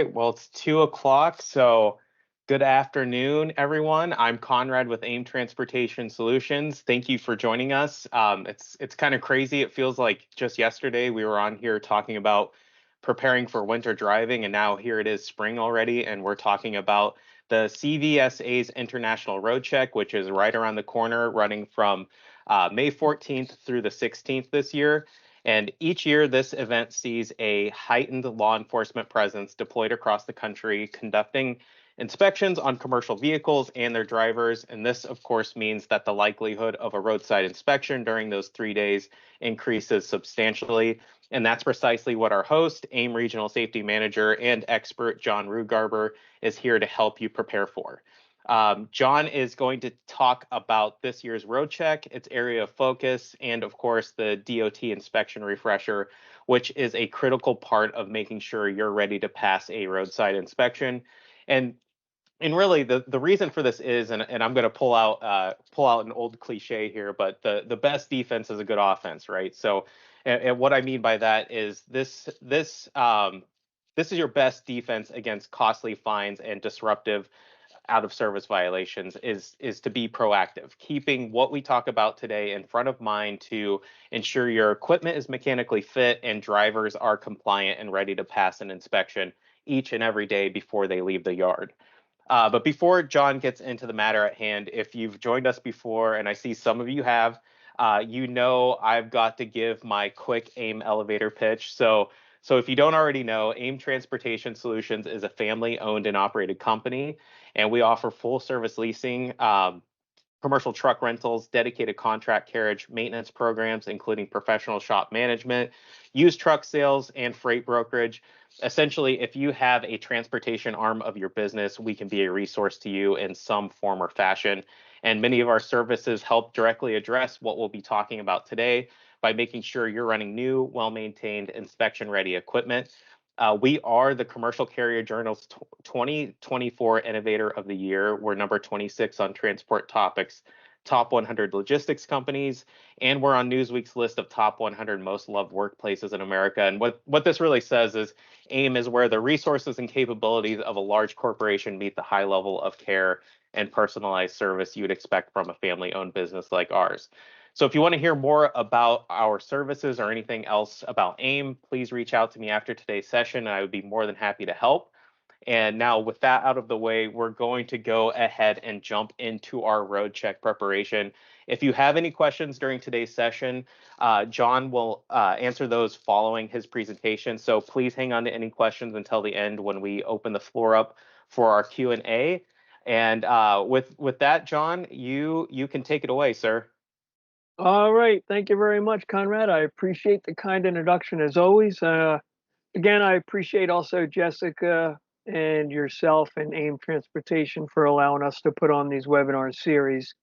right, well, it's 2 o'clock, so good afternoon, everyone. I'm Conrad with AIM Transportation Solutions. Thank you for joining us. It's kind of crazy. It feels like just yesterday we were on here talking about preparing for winter driving, and now here it is spring already, and we're talking about the CVSA's International Roadcheck, which is right around the corner, running from May 14th through the 16th this year. And each year, this event sees a heightened law enforcement presence deployed across the country, conducting inspections on commercial vehicles and their drivers. And this, of course, means that the likelihood of a roadside inspection during those 3 days increases substantially. And that's precisely what our host, AIM Regional Safety Manager and expert John Rugarber, is here to help you prepare for. John is going to talk about this year's road check, its area of focus, and of course the DOT inspection refresher, which is a critical part of making sure you're ready to pass a roadside inspection. And and really the reason for this is, and I'm going to pull out an old cliche here, but the best defense is a good offense, right? So, and what I mean by that is this is your best defense against costly fines and disruptive out of service violations is to be proactive, keeping what we talk about today in front of mind to ensure your equipment is mechanically fit and drivers are compliant and ready to pass an inspection each and every day before they leave the yard. But before John gets into the matter at hand, if you've joined us before, and I see some of you have, you know I've got to give my quick AIM elevator pitch. So if you don't already know, AIM Transportation Solutions is a family-owned and operated company, and we offer full-service leasing, commercial truck rentals, dedicated contract carriage maintenance programs, including professional shop management, used truck sales, and freight brokerage. Essentially, if you have a transportation arm of your business, we can be a resource to you in some form or fashion. And many of our services help directly address what we'll be talking about today by making sure you're running new, well-maintained, inspection-ready equipment. We are the Commercial Carrier Journal's 2024 Innovator of the Year. We're number 26 on Transport Topics Top 100 Logistics Companies, and we're on Newsweek's list of Top 100 Most Loved Workplaces in America. And what this really says is AIM is where the resources and capabilities of a large corporation meet the high level of care and personalized service you would expect from a family-owned business like ours. So if you want to hear more about our services or anything else about AIM, please reach out to me after today's session. I would be more than happy to help. And now with that out of the way, we're going to go ahead and jump into our road check preparation. If you have any questions during today's session, John will answer those following his presentation. So please hang on to any questions until the end when we open the floor up for our Q&A. And with that, John, you can take it away, sir. All right. Thank you very much, Conrad. I appreciate the kind introduction as always. Again, I appreciate also Jessica and yourself and AIM Transportation for allowing us to put on these webinar series.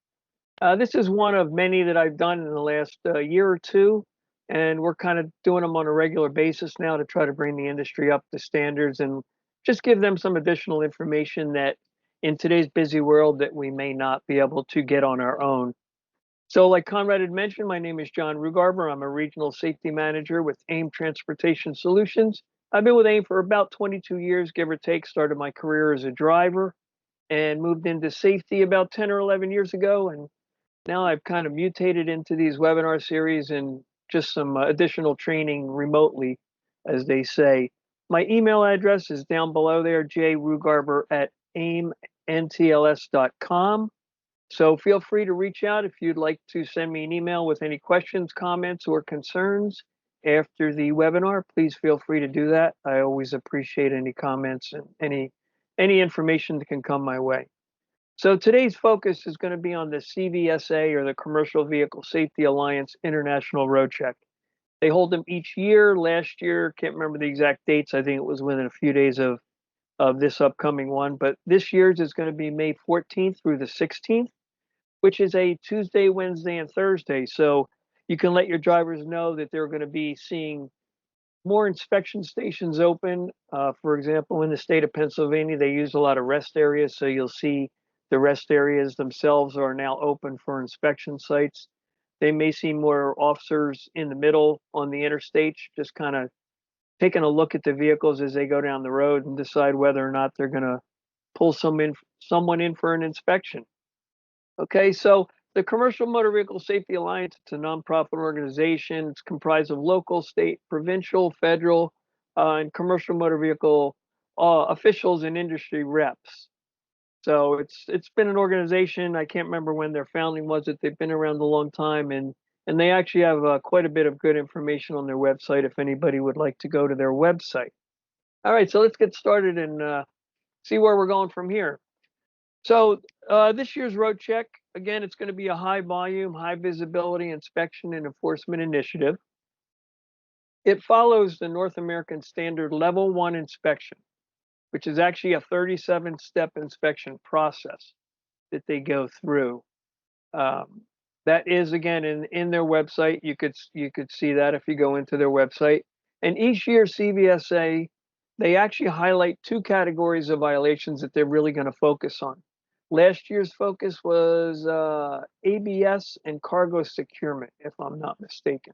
This is one of many that I've done in the last year or two, and we're kind of doing them on a regular basis now to try to bring the industry up to standards and just give them some additional information that in today's busy world that we may not be able to get on our own. So like Conrad had mentioned, my name is John Rugarber. I'm a regional safety manager with AIM Transportation Solutions. I've been with AIM for about 22 years, give or take. Started my career as a driver and moved into safety about 10 or 11 years ago. And now I've kind of mutated into these webinar series and just some additional training remotely, as they say. My email address is down below there, jrugarber@aimntls.com. So feel free to reach out if you'd like to send me an email with any questions, comments, or concerns after the webinar. Please feel free to do that. I always appreciate any comments and any information that can come my way. So today's focus is going to be on the CVSA, or the Commercial Vehicle Safety Alliance International Road Check. They hold them each year. Last year, can't remember the exact dates. I think it was within a few days of this upcoming one. But this year's is going to be May 14th through the 16th, which is a Tuesday, Wednesday, and Thursday. So you can let your drivers know that they're going to be seeing more inspection stations open. For example, in the state of Pennsylvania, they use a lot of rest areas. So you'll see the rest areas themselves are now open for inspection sites. They may see more officers in the middle on the interstates, just kind of taking a look at the vehicles as they go down the road and decide whether or not they're going to pull someone in for an inspection. Okay, so the Commercial Motor Vehicle Safety Alliance, it's a nonprofit organization. It's comprised of local, state, provincial, federal, and commercial motor vehicle officials and industry reps. So it's been an organization. I can't remember when their founding was. That they've been around a long time, and they actually have quite a bit of good information on their website. If anybody would like to go to their website. All right, so let's get started and see where we're going from here. So this year's road check, again, it's going to be a high volume, high visibility inspection and enforcement initiative. It follows the North American Standard Level 1 inspection, which is actually a 37-step inspection process that they go through. That is, again, in their website. You could see that if you go into their website. And each year, CVSA, they actually highlight two categories of violations that they're really going to focus on. Last year's focus was ABS and cargo securement, if I'm not mistaken.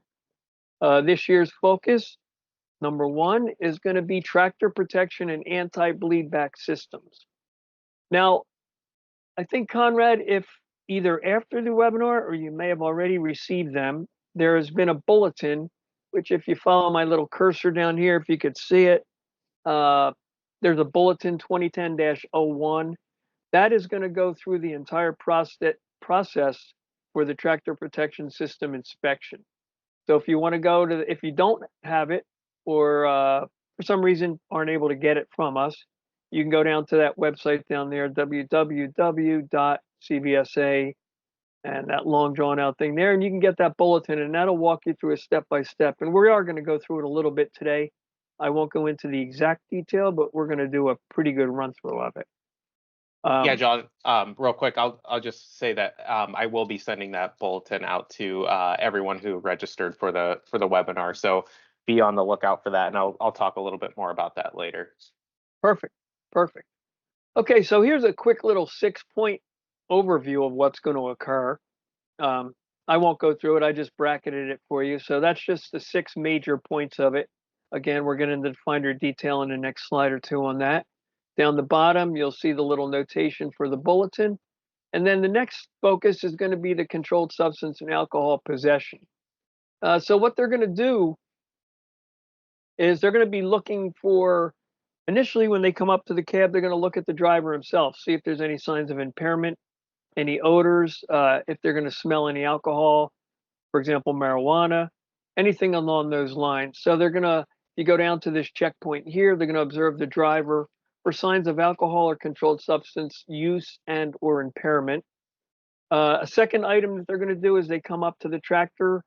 This year's focus, number one, is going to be tractor protection and anti-bleed back systems. Now, I think, Conrad, if either after the webinar or you may have already received them, there has been a bulletin, which if you follow my little cursor down here, if you could see it, there's a bulletin 2010-01. That is going to go through the entire process for the tractor protection system inspection. So if you want to go to, if you don't have it, or for some reason aren't able to get it from us, you can go down to that website down there, www.cvsa, and that long drawn out thing there, and you can get that bulletin, and that'll walk you through a step-by-step. And we are going to go through it a little bit today. I won't go into the exact detail, but we're going to do a pretty good run through of it. Yeah, John, real quick, I'll just say that I will be sending that bulletin out to everyone who registered for the webinar. So be on the lookout for that, and I'll talk a little bit more about that later. Perfect. Perfect. Okay, so here's a quick little 6-point overview of what's going to occur. I won't go through it. I just bracketed it for you. So that's just the 6 major points of it. Again, we're going to define our detail in the next slide or two on that. Down the bottom, you'll see the little notation for the bulletin. And then the next focus is going to be the controlled substance and alcohol possession. So what they're going to do is they're going to be looking for, initially when they come up to the cab, they're going to look at the driver himself, see if there's any signs of impairment, any odors, if they're going to smell any alcohol, for example, marijuana, anything along those lines. So they're going to, you go down to this checkpoint here, they're going to observe the driver for signs of alcohol or controlled substance use and or impairment. A second item that they're going to do is they come up to the tractor,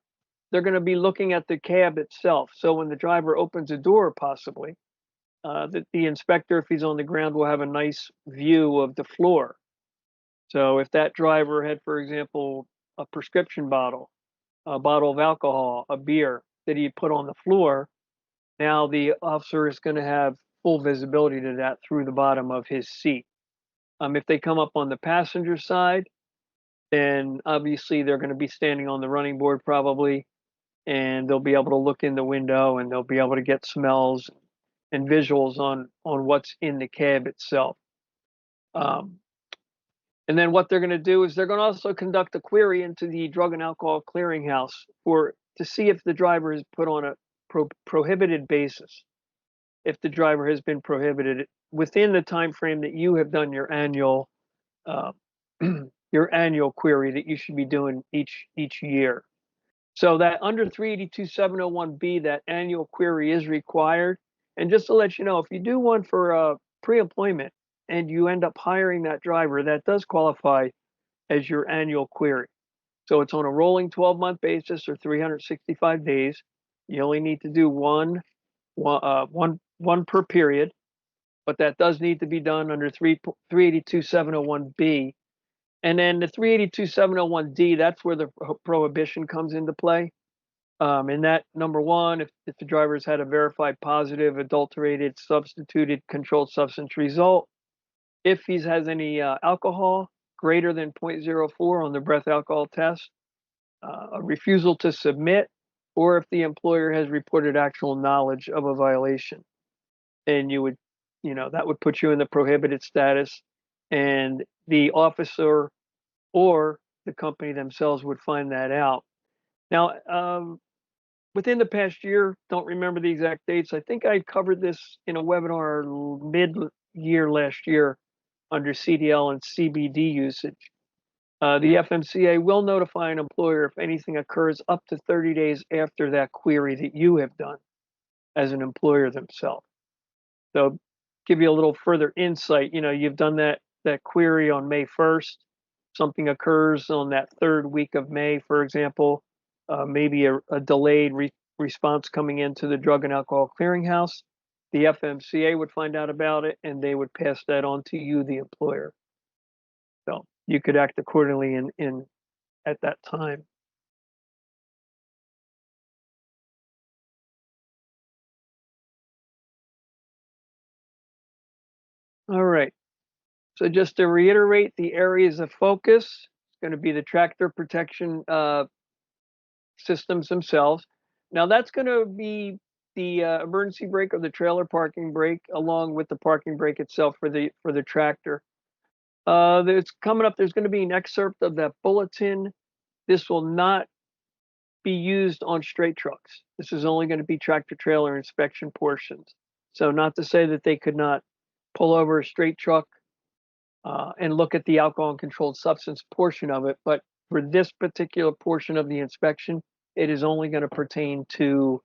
they're going to be looking at the cab itself. So when the driver opens a door, possibly, the inspector, if he's on the ground, will have a nice view of the floor. So if that driver had, for example, a prescription bottle, a bottle of alcohol, a beer that he put on the floor, now the officer is going to have full visibility to that through the bottom of his seat. If they come up on the passenger side, then obviously they're going to be standing on the running board probably, and they'll be able to look in the window and they'll be able to get smells and visuals on what's in the cab itself. And then what they're going to do is they're going to also conduct a query into the Drug and Alcohol Clearinghouse to see if the driver is put on a prohibited basis. If the driver has been prohibited within the time frame that you have done your annual query that you should be doing each year. So that under 382.701B, that annual query is required. And just to let you know, if you do one for pre-employment and you end up hiring that driver, that does qualify as your annual query. So it's on a rolling 12-month basis or 365 days. You only need to do one per period, but that does need to be done under 382.701B. And then the 382.701D, that's where the prohibition comes into play. And that, number one, if the driver's had a verified positive, adulterated, substituted controlled substance result, if he has any alcohol greater than 0.04 on the breath alcohol test, a refusal to submit, or if the employer has reported actual knowledge of a violation. And that would put you in the prohibited status, and the officer or the company themselves would find that out. Now, within the past year, don't remember the exact dates. I think I covered this in a webinar mid-year last year under CDL and CBD usage. The FMCA will notify an employer if anything occurs up to 30 days after that query that you have done as an employer themselves. So give you a little further insight. You've done that query on May 1st. Something occurs on that third week of May, for example, maybe a delayed response coming into the Drug and Alcohol Clearinghouse. The FMCA would find out about it, and they would pass that on to you, the employer. So you could act accordingly in at that time. All right. So just to reiterate, the areas of focus is going to be the tractor protection systems themselves. Now that's going to be the emergency brake or the trailer parking brake, along with the parking brake itself for the tractor. It's coming up. There's going to be an excerpt of that bulletin. This will not be used on straight trucks. This is only going to be tractor trailer inspection portions. So not to say that they could not pull over a straight truck and look at the alcohol and controlled substance portion of it, but for this particular portion of the inspection, it is only going to pertain to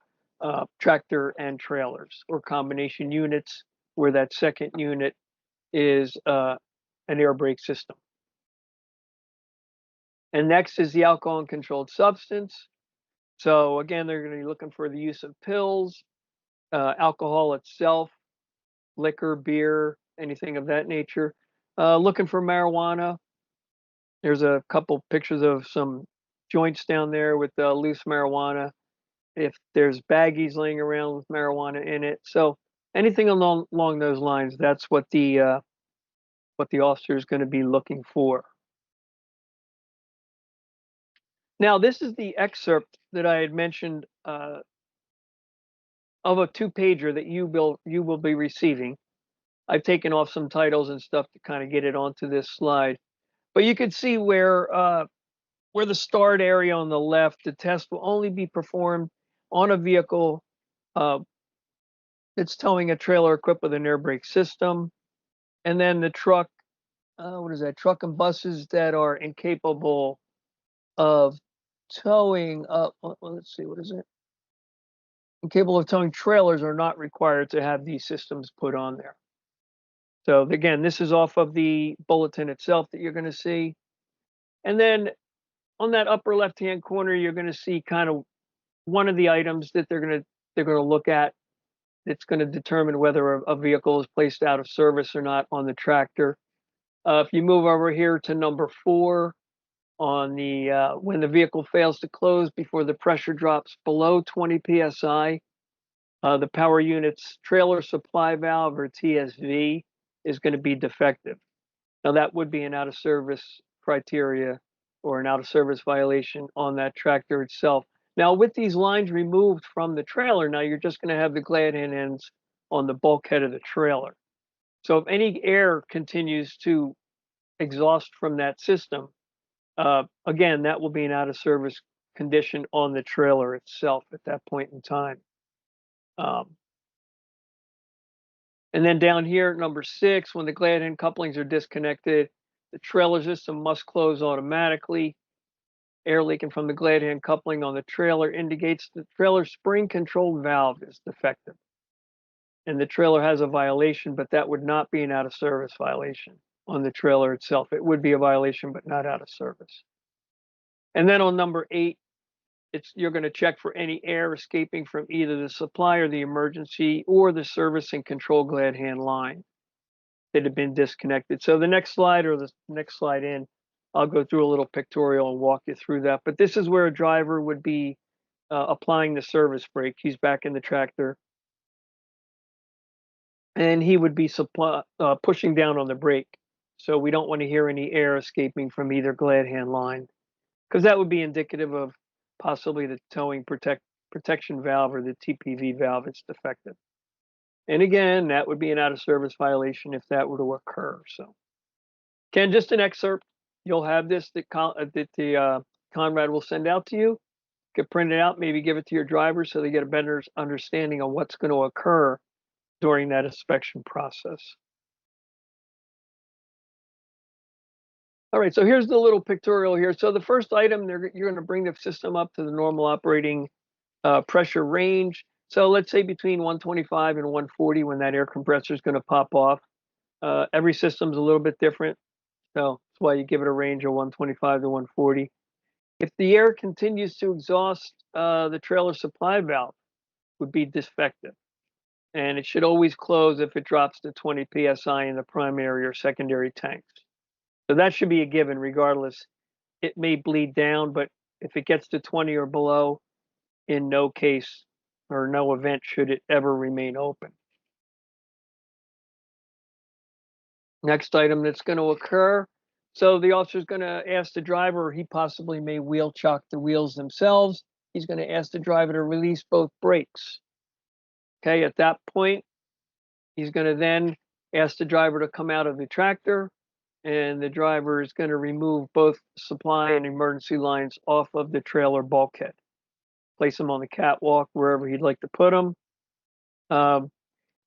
tractor and trailers or combination units, where that second unit is an air brake system. And next is the alcohol and controlled substance. So again, they're going to be looking for the use of pills, alcohol itself, liquor, beer, anything of that nature. Looking for marijuana. There's a couple pictures of some joints down there with loose marijuana. If there's baggies laying around with marijuana in it, so anything along those lines, that's what the officer is going to be looking for. Now, this is the excerpt that I had mentioned of a two-pager that you will be receiving. I've taken off some titles and stuff to kind of get it onto this slide, but you can see where the start area on the left, the test will only be performed on a vehicle that's towing a trailer equipped with an air brake system, and then the truck. What is that? Truck and buses that are incapable of towing. Let's see, what is it? Incapable of towing trailers are not required to have these systems put on there. So again, this is off of the bulletin itself that you're going to see. And then on that upper left-hand corner, you're going to see kind of one of the items that they're going to look at. It's going to determine whether a vehicle is placed out of service or not on the tractor. If you move over here to number 4, on the when the vehicle fails to close before the pressure drops below 20 psi, the power unit's trailer supply valve, or TSV, is going to be defective. Now that would be an out of service criteria or an out of service violation on that tractor itself. Now with these lines removed from the trailer, now you're just going to have the glad hand ends on the bulkhead of the trailer. So if any air continues to exhaust from that system, again, that will be an out of service condition on the trailer itself at that point in time. And then down here, number 6, when the glad hand couplings are disconnected, the trailer system must close automatically. Air leaking from the glad hand coupling on the trailer indicates the trailer spring control valve is defective. And the trailer has a violation, but that would not be an out of service violation on the trailer itself. It would be a violation, but not out of service. And then on number 8, you're going to check for any air escaping from either the supply or the emergency or the service and control glad hand line that had been disconnected. So the next slide, or the next slide in, I'll go through a little pictorial and walk you through that. But this is where a driver would be applying the service brake. He's back in the tractor, and he would be pushing down on the brake. So we don't want to hear any air escaping from either glad hand line, because that would be indicative of possibly the towing protection valve or the TPV valve is defective. And again, that would be an out of service violation if that were to occur. So, Ken, just an excerpt. You'll have this that Conrad will send out to you. Get printed out, maybe give it to your driver so they get a better understanding of what's going to occur during that inspection process. All right, so here's the little pictorial here. So the first item, you're going to bring the system up to the normal operating pressure range. So let's say between 125 and 140 when that air compressor is going to pop off. Every system's a little bit different, so that's why you give it a range of 125 to 140. If the air continues to exhaust, the trailer supply valve would be defective, and it should always close if it drops to 20 psi in the primary or secondary tanks. So that should be a given regardless. It may bleed down, but if it gets to 20 or below, in no case or no event should it ever remain open. Next item that's going to occur. So the officer is going to ask the driver, or he possibly may wheel chock the wheels themselves. He's going to ask the driver to release both brakes. Okay, at that point, he's going to then ask the driver to come out of the tractor, and the driver is going to remove both supply and emergency lines off of the trailer bulkhead. Place them on the catwalk, wherever he'd like to put them.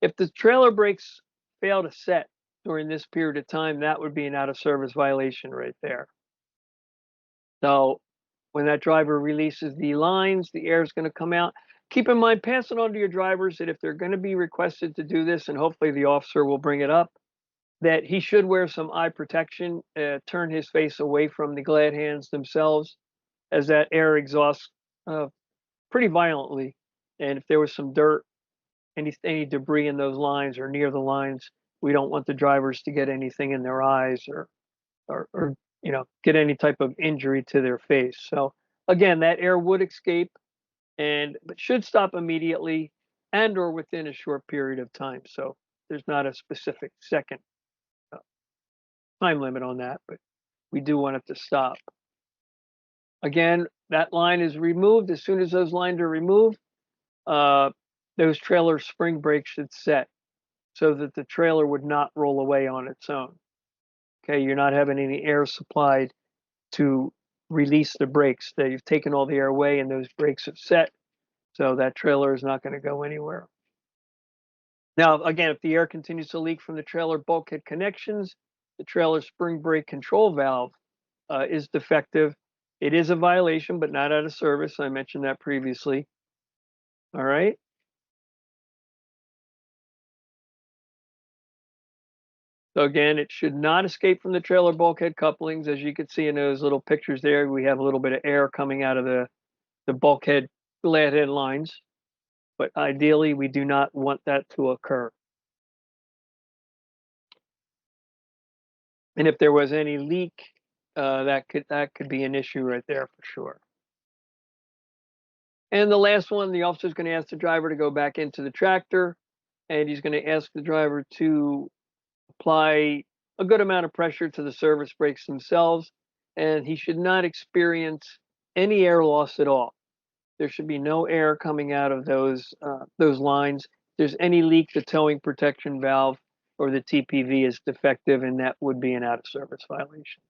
If the trailer brakes fail to set during this period of time, that would be an out of service violation right there. So when that driver releases the lines, the air is going to come out. Keep in mind, pass it on to your drivers that if they're going to be requested to do this, and hopefully the officer will bring it up, that he should wear some eye protection, turn his face away from the glad hands themselves, as that air exhausts pretty violently. And if there was some dirt, any debris in those lines or near the lines, we don't want the drivers to get anything in their eyes or get any type of injury to their face. So again, that air would escape but should stop immediately and or within a short period of time. So there's not a specific second time limit on that, but we do want it to stop. Again, that line is removed. As soon as those lines are removed, those trailer spring brakes should set so that the trailer would not roll away on its own. Okay, you're not having any air supplied to release the brakes. That you've taken all the air away and those brakes have set, so that trailer is not going to go anywhere. Now, again, if the air continues to leak from the trailer bulkhead connections, the trailer spring brake control valve is defective. It is a violation, but not out of service. I mentioned that previously. All right. So again, it should not escape from the trailer bulkhead couplings. As you can see in those little pictures there, we have a little bit of air coming out of the bulkhead gladhead lines. But ideally, we do not want that to occur. And if there was any leak, that could be an issue right there for sure. And the last one, the officer is going to ask the driver to go back into the tractor, and he's going to ask the driver to apply a good amount of pressure to the service brakes themselves, and he should not experience any air loss at all. There should be no air coming out of those lines. If there's any leak, the towing protection valve or the TPV is defective, and that would be an out of service violation.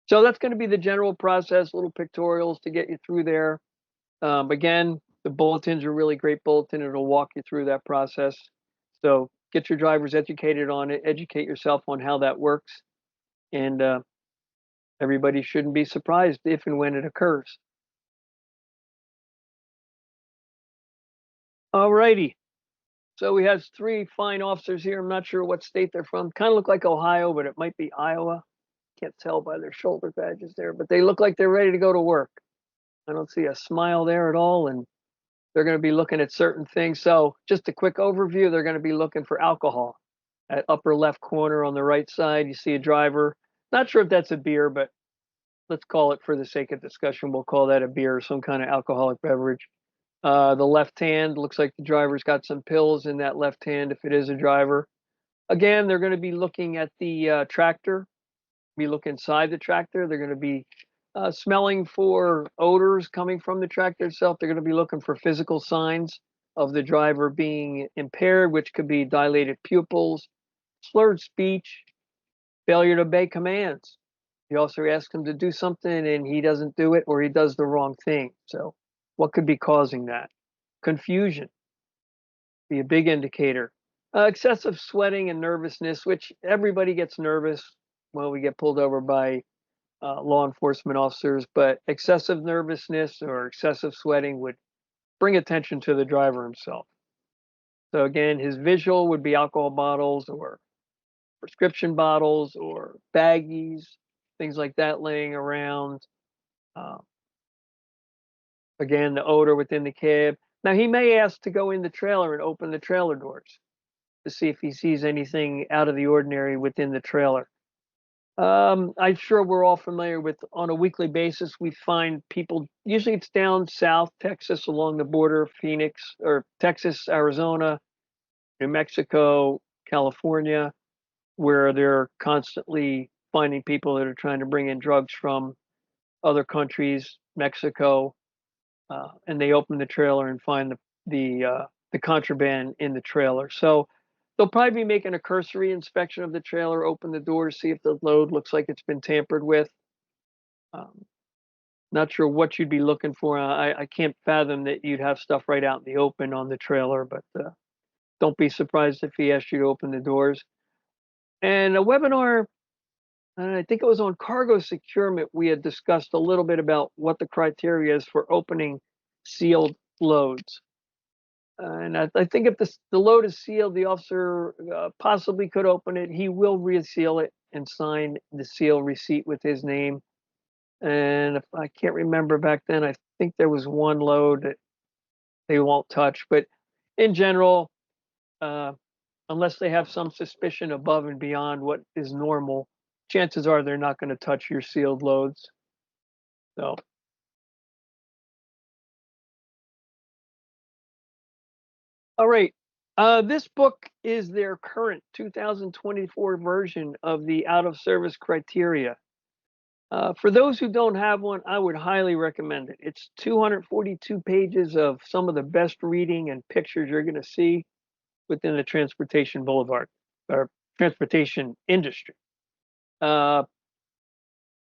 So that's going to be the general process, little pictorials to get you through there. Again, the bulletin's a really great bulletin. It'll walk you through that process. So get your drivers educated on it, educate yourself on how that works, and everybody shouldn't be surprised if and when it occurs. All righty. So we have 3 fine officers here. I'm not sure what state they're from. Kind of look like Ohio, but it might be Iowa. Can't tell by their shoulder badges there, but they look like they're ready to go to work. I don't see a smile there at all, and they're going to be looking at certain things. So just a quick overview, they're going to be looking for alcohol. At upper left corner on the right side, you see a driver. Not sure if that's a beer, but let's call it, for the sake of discussion, we'll call that a beer or some kind of alcoholic beverage. The left hand looks like the driver's got some pills in that left hand if it is a driver. Again, they're going to be looking at the tractor. Be look inside the tractor. They're going to be Smelling for odors coming from the tractor itself. They're going to be looking for physical signs of the driver being impaired, which could be dilated pupils, slurred speech, failure to obey commands. You also ask him to do something and he doesn't do it, or he does the wrong thing. So, what could be causing that? Confusion be a big indicator. Excessive sweating and nervousness, which everybody gets nervous when we get pulled over by law enforcement officers, but excessive nervousness or excessive sweating would bring attention to the driver himself. So again, his visual would be alcohol bottles or prescription bottles or baggies, things like that laying around. Uh, Again, the odor within the cab. Now he may ask to go in the trailer and open the trailer doors to see if he sees anything out of the ordinary within the trailer. I'm sure we're all familiar with on a weekly basis, we find people, usually it's down south, Texas, along the border, Phoenix, or Texas, Arizona, New Mexico, California, where they're constantly finding people that are trying to bring in drugs from other countries, Mexico, and they open the trailer and find the contraband in the trailer. So they'll probably be making a cursory inspection of the trailer, open the door to see if the load looks like it's been tampered with. Um, Not sure what you'd be looking for. I can't fathom that you'd have stuff right out in the open on the trailer, but don't be surprised if he asks you to open the doors. And a webinar, I think it was on cargo securement, we had discussed a little bit about what the criteria is for opening sealed loads. And I think if the load is sealed, the officer possibly could open it. He will reseal it and sign the seal receipt with his name. And if I can't remember back then, I think there was one load that they won't touch. But in general, uh, unless they have some suspicion above and beyond what is normal, chances are they're not going to touch your sealed loads. So, all right. This book is their current 2024 version of the out of service criteria. For those who don't have one, I would highly recommend it. It's 242 pages of some of the best reading and pictures you're going to see within the transportation boulevard or transportation industry. Uh,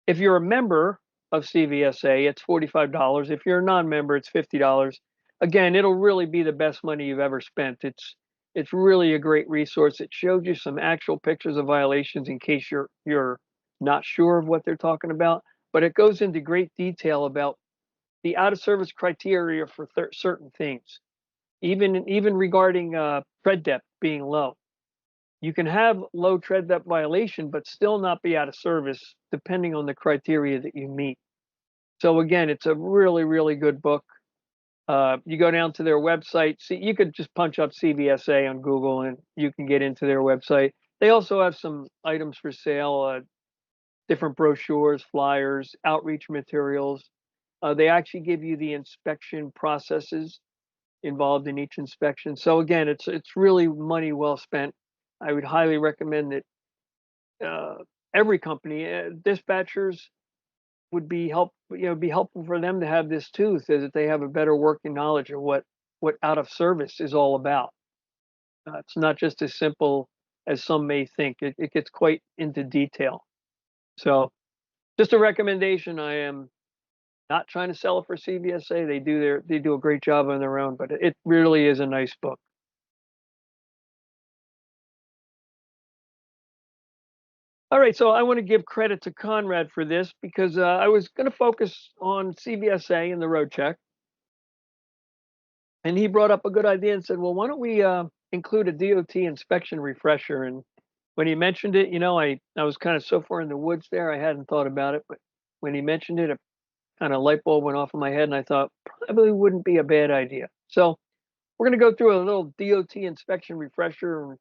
if you're a member of CVSA, it's $45. If you're a non-member, it's $50. Again, it'll really be the best money you've ever spent. It's really a great resource. It shows you some actual pictures of violations in case you're not sure of what they're talking about, but it goes into great detail about the out of service criteria for certain things, even regarding tread depth being low. You can have low tread depth violation, but still not be out of service depending on the criteria that you meet. So again, it's a really, really good book. You go down to their website. See, you could just punch up CVSA on Google and you can get into their website. They also have some items for sale, different brochures, flyers, outreach materials. They actually give you the inspection processes involved in each inspection. So again, it's really money well spent. I would highly recommend that every company, dispatchers would be helpful for them to have this too, so that they have a better working knowledge of what out of service is all about. It's not just as simple as some may think. It gets quite into detail. So, just a recommendation. I am not trying to sell it for CVSA. They do a great job on their own, but it really is a nice book. All right, so I want to give credit to Conrad for this because I was going to focus on CVSA and the road check, and he brought up a good idea and said, "Well, why don't we include a DOT inspection refresher?" And when he mentioned it, I was kind of so far in the woods there, I hadn't thought about it. But when he mentioned it, a kind of light bulb went off in my head, and I thought probably wouldn't be a bad idea. So we're going to go through a little DOT inspection refresher and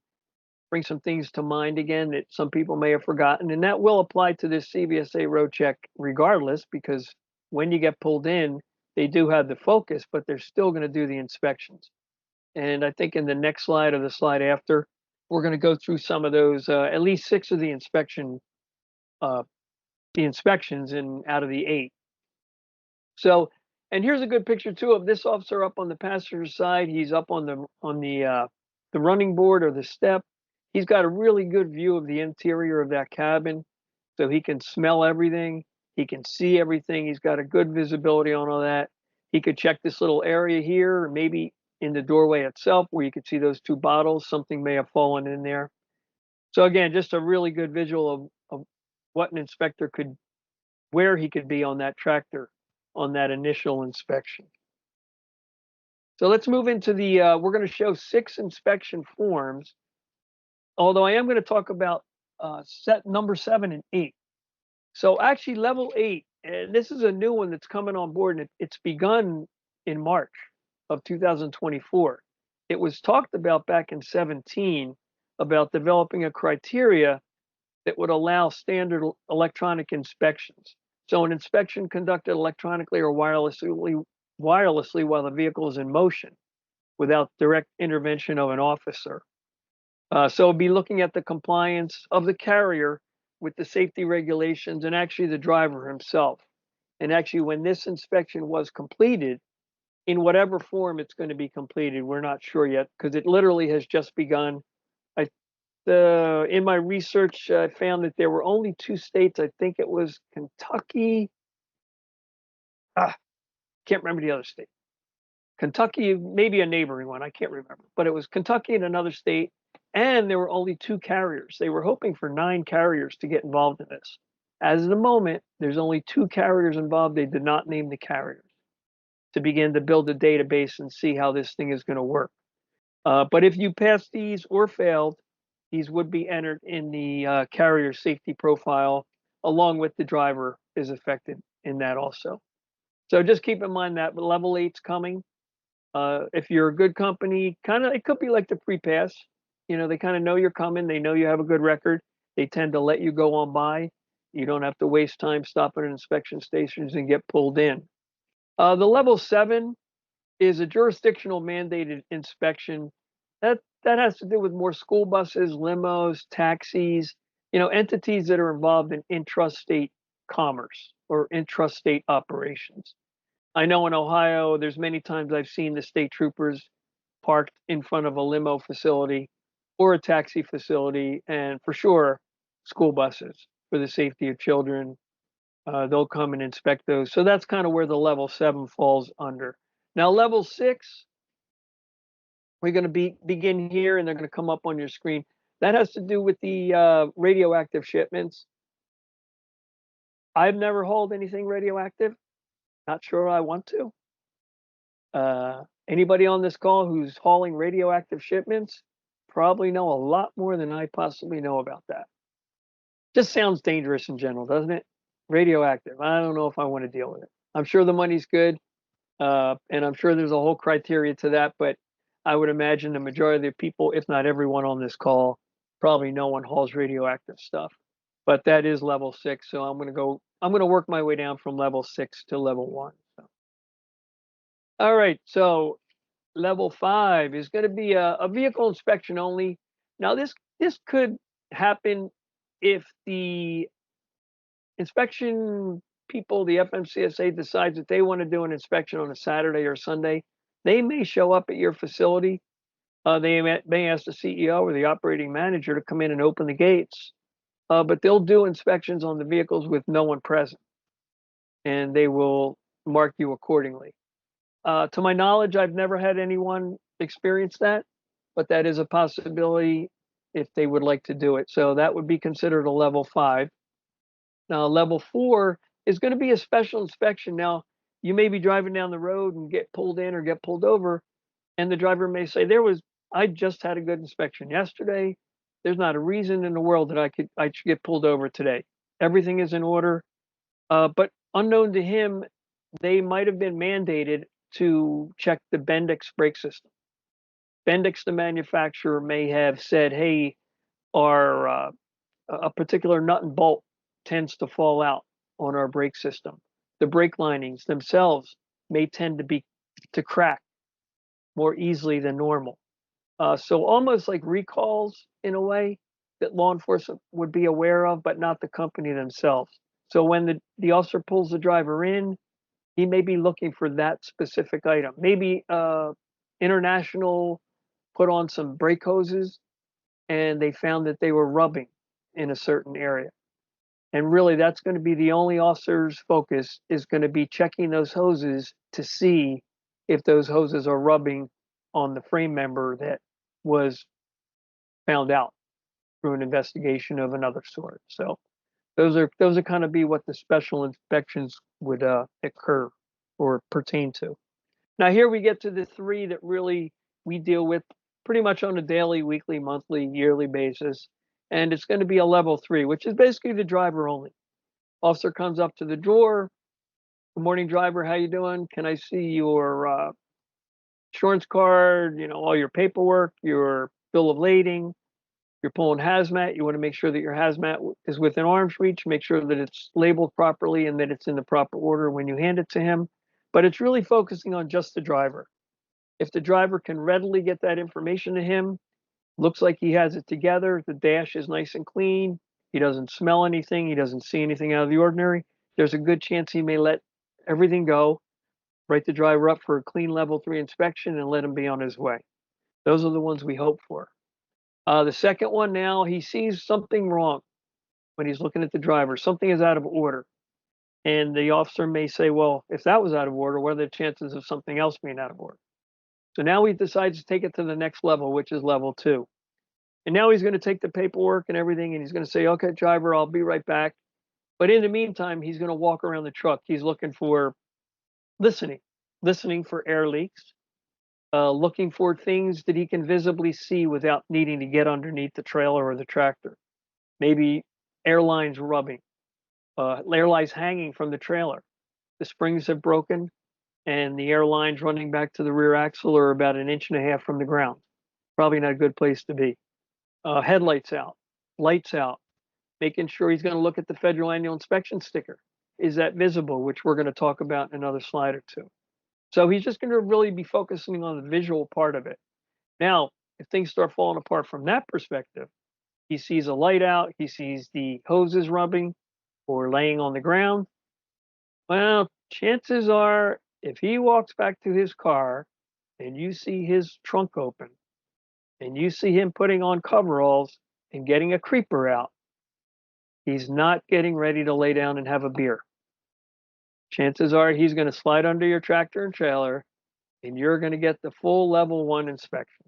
bring some things to mind again that some people may have forgotten. And that will apply to this CVSA road check regardless, because when you get pulled in, they do have the focus, but they're still going to do the inspections. And I think in the next slide or the slide after, we're going to go through some of those, at least 6 of the inspections and out of the 8. So, and here's a good picture too of this officer up on the passenger side. He's up on the running board or the step. He's got a really good view of the interior of that cabin, so he can smell everything. He can see everything. He's got a good visibility on all that. He could check this little area here, or maybe in the doorway itself where you could see those two bottles. Something may have fallen in there. So again, just a really good visual of what an inspector could, where he could be on that tractor on that initial inspection. So let's move into we're going to show 6 inspection forms, although I am going to talk about set number 7 and 8. So actually level 8, and this is a new one that's coming on board, and it's begun in March of 2024. It was talked about back in 17 about developing a criteria that would allow standard electronic inspections. So an inspection conducted electronically or wirelessly while the vehicle is in motion without direct intervention of an officer. So be looking at the compliance of the carrier with the safety regulations and actually the driver himself. And actually, when this inspection was completed, in whatever form it's going to be completed, we're not sure yet because it literally has just begun. I In my research, I found that there were only 2 states. I think it was Kentucky. Can't remember the other state. Kentucky, maybe a neighboring one. I can't remember, but it was Kentucky and another state, and there were only 2 carriers. They were hoping for 9 carriers to get involved in this. As of the moment, there's only 2 carriers involved. They did not name the carriers to begin to build a database and see how this thing is going to work. But if you pass these or failed, these would be entered in the carrier safety profile, along with the driver is affected in that also. So just keep in mind that level 8's coming. If you're a good company, kind of, it could be like the pre-pass. You know, they kind of know you're coming. They know you have a good record. They tend to let you go on by. You don't have to waste time stopping at inspection stations and get pulled in. The level 7 is a jurisdictional mandated inspection. That has to do with more school buses, limos, taxis, you know, entities that are involved in intrastate commerce or intrastate operations. I know in Ohio, there's many times I've seen the state troopers parked in front of a limo facility or a taxi facility, and for sure, school buses for the safety of children. They'll come and inspect those. So that's kind of where the level 7 falls under. Now, level 6, we're going to begin here, and they're going to come up on your screen. That has to do with the radioactive shipments. I've never hauled anything radioactive. Not sure I want to. Anybody on this call who's hauling radioactive shipments probably know a lot more than I possibly know about that. Just sounds dangerous in general, doesn't it? Radioactive. I don't know if I want to deal with it. I'm sure the money's good, and I'm sure there's a whole criteria to that, but I would imagine the majority of the people, if not everyone on this call, probably no one hauls radioactive stuff. But that is level 6, so I'm going to work my way down from level 6 to level 1. So. All right, so level 5 is going to be a vehicle inspection only. Now, this could happen if the inspection people, the FMCSA, decides that they want to do an inspection on a Saturday or Sunday. They may show up at your facility. They may ask the CEO or the operating manager to come in and open the gates, but they'll do inspections on the vehicles with no one present, and they will mark you accordingly. To my knowledge, I've never had anyone experience that, but that is a possibility if they would like to do it. So that would be considered a level 5. Now, level 4 is going to be a special inspection. Now, you may be driving down the road and get pulled in or get pulled over, and the driver may say, I just had a good inspection yesterday. There's not a reason in the world that I should get pulled over today. Everything is in order. But unknown to him, they might have been mandated to check the Bendix brake system. Bendix, the manufacturer, may have said, hey, our a particular nut and bolt tends to fall out on our brake system. The brake linings themselves may tend to crack more easily than normal. So almost like recalls in a way that law enforcement would be aware of, but not the company themselves. So when the officer pulls the driver in, he may be looking for that specific item. Maybe International put on some brake hoses and they found that they were rubbing in a certain area. And really, that's going to be the only officer's focus is going to be checking those hoses to see if those hoses are rubbing on the frame member that was found out through an investigation of another sort. So those are kind of be what the special inspections would occur or pertain to. Now here we get to the three that really we deal with pretty much on a daily, weekly, monthly, yearly basis, and it's going to be a level 3, which is basically the driver only. Officer comes up to the door. Good morning, driver. How you doing? Can I see your insurance card? You know, all your paperwork, your bill of lading. You're pulling hazmat. You want to make sure that your hazmat is within arm's reach. Make sure that it's labeled properly and that it's in the proper order when you hand it to him. But it's really focusing on just the driver. If the driver can readily get that information to him, looks like he has it together, the dash is nice and clean, he doesn't smell anything, he doesn't see anything out of the ordinary, there's a good chance he may let everything go, write the driver up for a clean level 3 inspection, and let him be on his way. Those are the ones we hope for. The second one now, he sees something wrong when he's looking at the driver. Something is out of order. And the officer may say, well, if that was out of order, what are the chances of something else being out of order? So now he decides to take it to the next level, which is level 2. And now he's going to take the paperwork and everything, and he's going to say, okay, driver, I'll be right back. But in the meantime, he's going to walk around the truck. He's looking for listening for air leaks, looking for things that he can visibly see without needing to get underneath the trailer or the tractor. Maybe airlines rubbing, airlines hanging from the trailer. The springs have broken and the airlines running back to the rear axle are about 1.5 inches from the ground. Probably not a good place to be. Headlights out, lights out, making sure he's going to look at the federal annual inspection sticker. Is that visible, which we're going to talk about in another slide or two. So he's just going to really be focusing on the visual part of it. Now, if things start falling apart from that perspective, he sees a light out, he sees the hoses rubbing or laying on the ground. Well, chances are if he walks back to his car and you see his trunk open and you see him putting on coveralls and getting a creeper out, he's not getting ready to lay down and have a beer. Chances are he's going to slide under your tractor and trailer and you're going to get the full level 1 inspection.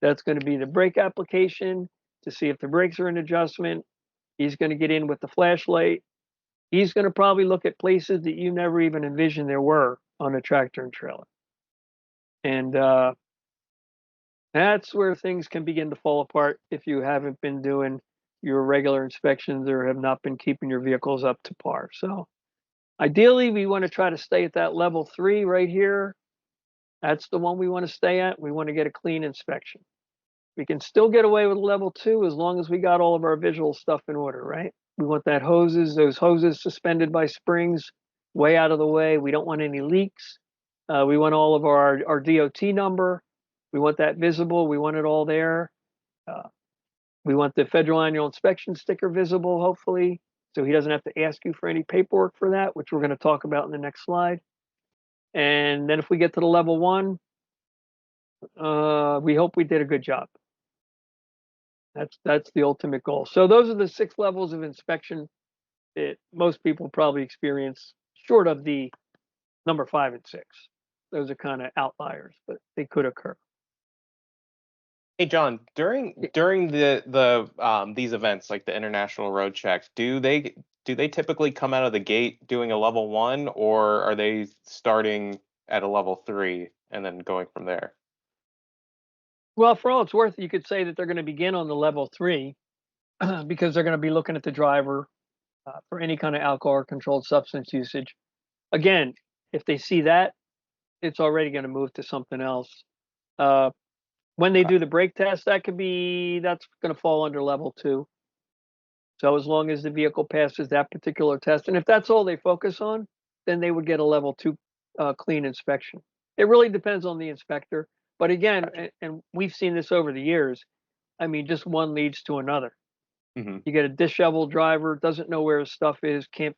That's going to be the brake application to see if the brakes are in adjustment. He's going to get in with the flashlight. He's going to probably look at places that you never even envisioned there were on a tractor and trailer. And that's where things can begin to fall apart if you haven't been doing your regular inspections or have not been keeping your vehicles up to par. So ideally, we want to try to stay at that level 3 right here. That's the one we want to stay at. We want to get a clean inspection. We can still get away with level 2 as long as we got all of our visual stuff in order, right? We want those hoses suspended by springs way out of the way. We don't want any leaks. We want all of our DOT number. We want that visible. We want it all there. We want the federal annual inspection sticker visible, hopefully, so he doesn't have to ask you for any paperwork for that, which we're going to talk about in the next slide. And then if we get to the level 1, we hope we did a good job. That's the ultimate goal. So those are the 6 levels of inspection that most people probably experience, short of the number 5 and 6. Those are kind of outliers, but they could occur. Hey John, during the these events like the International Roadcheck, do they typically come out of the gate doing a level 1, or are they starting at a level 3 and then going from there? Well, for all it's worth, you could say that they're going to begin on the level 3 because they're going to be looking at the driver for any kind of alcohol or controlled substance usage. Again, if they see that, it's already going to move to something else. When they do the brake test, that's going to fall under level 2. So as long as the vehicle passes that particular test, and if that's all they focus on, then they would get a level 2 clean inspection. It really depends on the inspector. But again, and we've seen this over the years, I mean, just one leads to another. Mm-hmm. You get a disheveled driver, doesn't know where his stuff is, can't,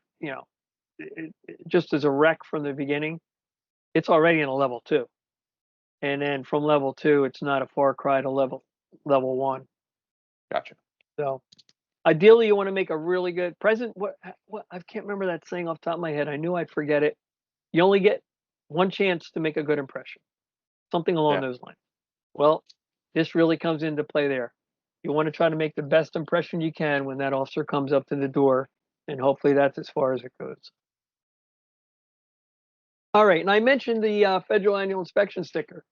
just as a wreck from the beginning, it's already in a level 2. And then from level 2, it's not a far cry to level 1. Gotcha. So ideally, you want to make a really good present. What I can't remember that saying off the top of my head. I knew I'd forget it. You only get one chance to make a good impression. Something along Yeah. those lines. Well, this really comes into play there. You want to try to make the best impression you can when that officer comes up to the door, and hopefully that's as far as it goes. All right, and I mentioned the federal annual inspection sticker.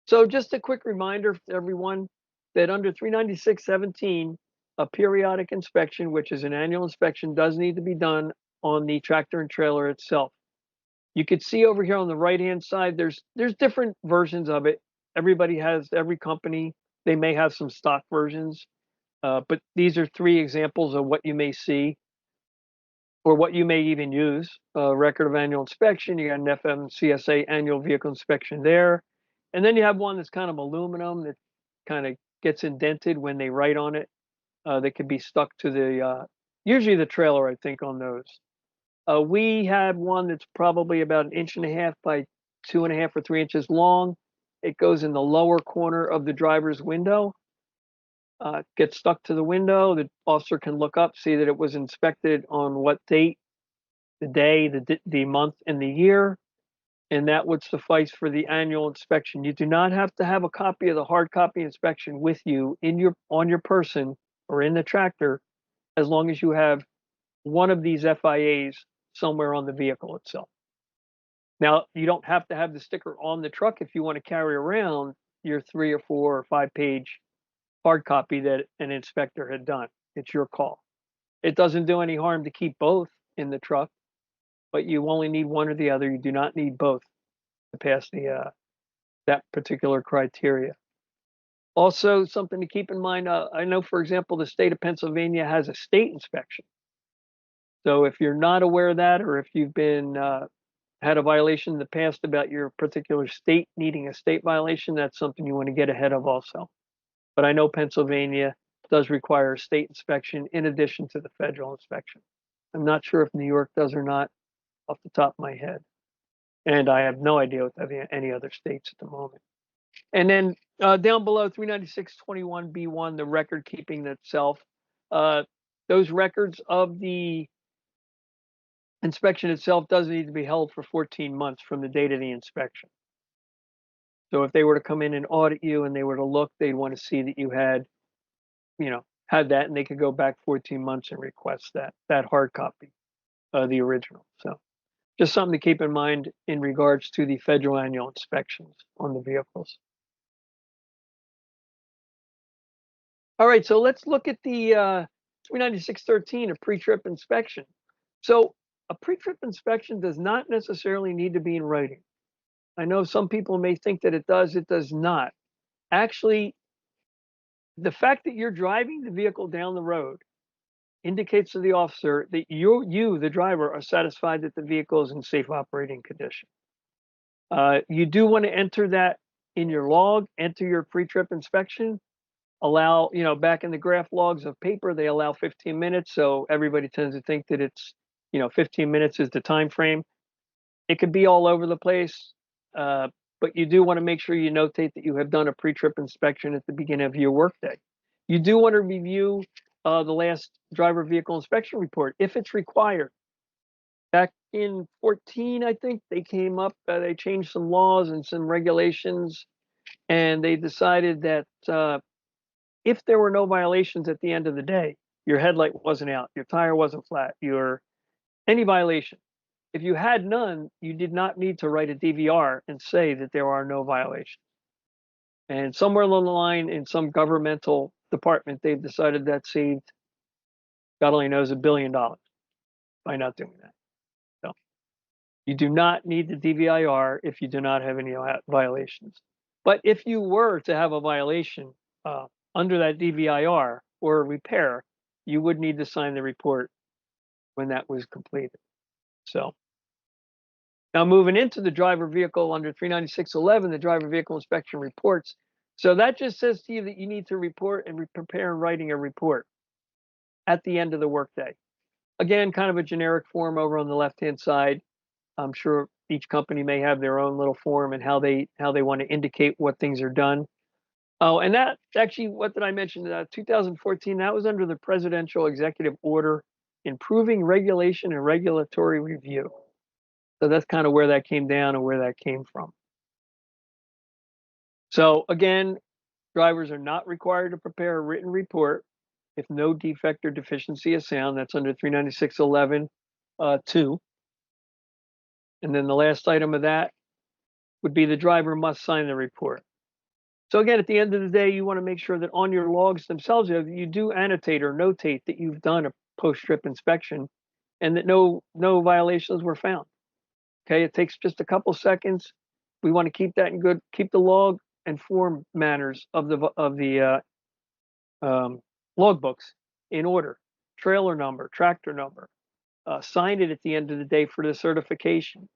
So just a quick reminder to everyone that under 396.17, a periodic inspection, which is an annual inspection, does need to be done on the tractor and trailer itself. You could see over here on the right-hand side, there's different versions of it. Every company, they may have some stock versions, but these are 3 examples of what you may see or what you may even use. Record of annual inspection, you got an FMCSA annual vehicle inspection there. And then you have one that's kind of aluminum that kind of gets indented when they write on it. That could be stuck to usually the trailer, I think, on those. We had one that's probably about 1.5 inches by 2.5 or 3 inches long. It goes in the lower corner of the driver's window, gets stuck to the window. The officer can look up, see that it was inspected on what date, the day, the month, and the year, and that would suffice for the annual inspection. You do not have to have a copy of the hard copy inspection with you on your person or in the tractor, as long as you have one of these FIAs somewhere on the vehicle itself. Now, you don't have to have the sticker on the truck if you want to carry around your 3 or 4 or 5 page hard copy that an inspector had done. It's your call. It doesn't do any harm to keep both in the truck, but you only need one or the other. You do not need both to pass that particular criteria. Also, something to keep in mind, I know, for example, the state of Pennsylvania has a state inspection. So if you're not aware of that, or if you've been had a violation in the past about your particular state needing a state violation, that's something you want to get ahead of also. But I know Pennsylvania does require a state inspection in addition to the federal inspection. I'm not sure if New York does or not off the top of my head. And I have no idea with any other states at the moment. And then down below 396.21B1, the record keeping itself, those records of the inspection itself does need to be held for 14 months from the date of the inspection. So if they were to come in and audit you and they were to look, they'd want to see that you had that, and they could go back 14 months and request that hard copy, the original. So just something to keep in mind in regards to the federal annual inspections on the vehicles. All right, so let's look at the 396.13, a pre-trip inspection. So a pre-trip inspection does not necessarily need to be in writing. I know some people may think that it does. It does not. Actually, the fact that you're driving the vehicle down the road indicates to the officer that you, the driver, are satisfied that the vehicle is in safe operating condition. You do want to enter that in your log, enter your pre-trip inspection, allow, back in the graph logs of paper, they allow 15 minutes. So everybody tends to think that it's, 15 minutes is the time frame. It could be all over the place, but you do want to make sure you notate that you have done a pre-trip inspection at the beginning of your workday. You do want to review the last driver vehicle inspection report if it's required. Back in 14, I think they came up, they changed some laws and some regulations, and they decided that if there were no violations at the end of the day, your headlight wasn't out, your tire wasn't flat, any violation. If you had none, you did not need to write a DVR and say that there are no violations. And somewhere along the line in some governmental department, they've decided that saved, God only knows, $1 billion by not doing that. So you do not need the DVIR if you do not have any violations. But if you were to have a violation under that DVIR or a repair, you would need to sign the report when that was completed. So now moving into the driver vehicle under 396.11, the driver vehicle inspection reports. So that just says to you that you need to report and prepare in writing a report at the end of the workday. Again, kind of a generic form over on the left-hand side. I'm sure each company may have their own little form and how they want to indicate what things are done. Oh, and that actually, what did I mention? 2014, that was under the presidential executive order improving regulation and regulatory review. So that's kind of where that came down and where that came from. So again, drivers are not required to prepare a written report if no defect or deficiency is found. That's under 39611 2. And then the last item of that would be the driver must sign the report. So again, at the end of the day, you want to make sure that on your logs themselves, you do annotate or notate that you've done a post-trip inspection and that no violations were found. Okay, it takes just a couple seconds. We want to keep the log and form manners of the log books in order. Trailer number, tractor number, sign it at the end of the day for the certification.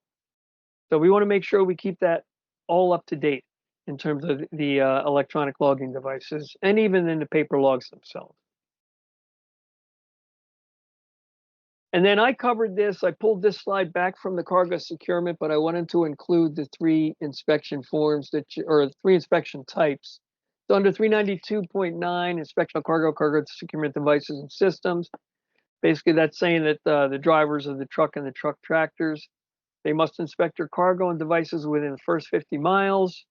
So we want to make sure we keep that all up to date in terms of the electronic logging devices and even in the paper logs themselves. And then I covered this, I pulled this slide back from the cargo securement, but I wanted to include the 3 inspection forms or 3 inspection types. So under 392.9, inspection of cargo securement devices and systems. Basically, that's saying that the drivers of the truck and the truck tractors, they must inspect their cargo and devices within the first 50 miles.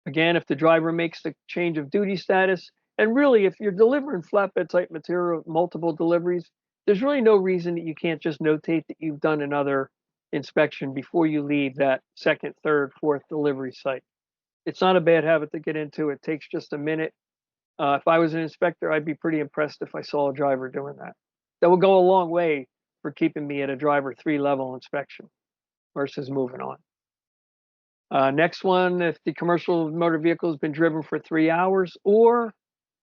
Again, if the driver makes the change of duty status, and really, if you're delivering flatbed type material, multiple deliveries, there's really no reason that you can't just notate that you've done another inspection before you leave that second, third, fourth delivery site. It's not a bad habit to get into. It takes just a minute. If I was an inspector, I'd be pretty impressed if I saw a driver doing that. That would go a long way for keeping me at a driver 3 level inspection versus moving on. Next one, if the commercial motor vehicle has been driven for 3 hours or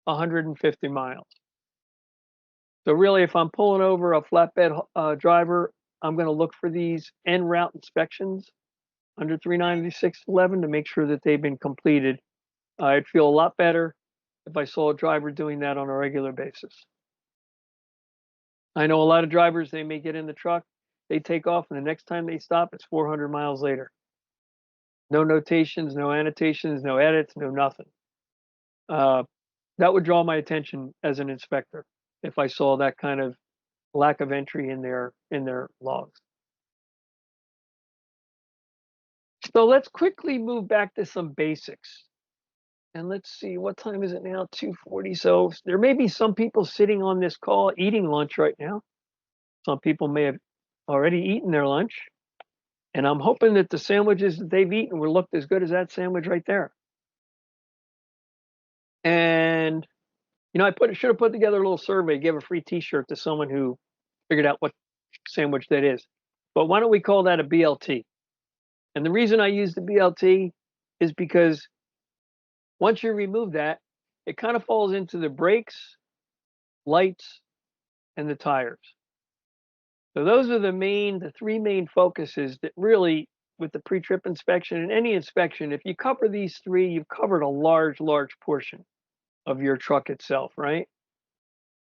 150 miles. So really, if I'm pulling over a flatbed driver, I'm going to look for these en route inspections under 39611 to make sure that they've been completed. I'd feel a lot better if I saw a driver doing that on a regular basis. I know a lot of drivers, they may get in the truck, they take off, and the next time they stop, it's 400 miles later. No notations, no annotations, no edits, no nothing. That would draw my attention as an inspector if I saw that kind of lack of entry in their logs. So let's quickly move back to some basics. And let's see, what time is it now? 2:40. So there may be some people sitting on this call eating lunch right now. Some people may have already eaten their lunch. And I'm hoping that the sandwiches that they've eaten will look as good as that sandwich right there. And you know, I should have put together a little survey, give a free T-shirt to someone who figured out what sandwich that is. But why don't we call that a BLT? And the reason I use the BLT is because once you remove that, it kind of falls into the brakes, lights, and the tires. So those are the 3 main focuses that really, with the pre-trip inspection and any inspection, if you cover these 3, you've covered a large portion of your truck itself, right?